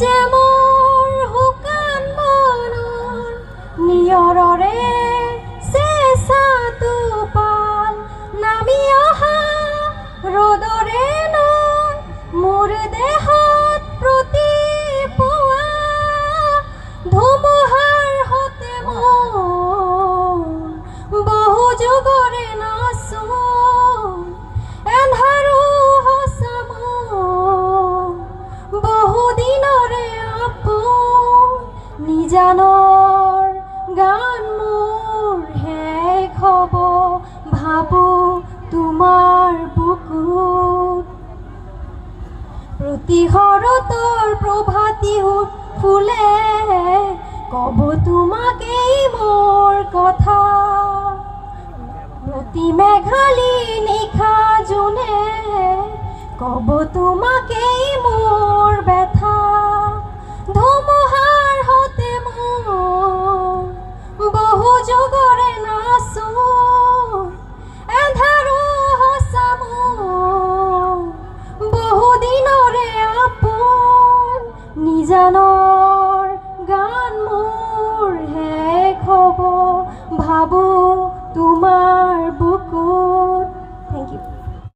যে মোৰ শুকান মনৰ নিয়ৰৰে চেঁচাটো পাল নামি অহা ৰ'দৰে নৈ মোৰ দেহত প্ৰতিপুৱা ধুমুহাৰ হতে মোৰ বহু যুগৰে নাচোন এন্ধাৰো সঁচা মোৰ বহু দিনৰে আপোন নিজানৰ গান মোৰ শেষ হ'ব ভাবোঁ তোমাৰ বুকুত প্ৰতি শৰতৰ প্ৰভাতী ফুলে ক'ব তোমাকেই মোৰ কথা প্ৰতি মেঘালী নিশা জোনে ক'ব তোমাকেই মোৰ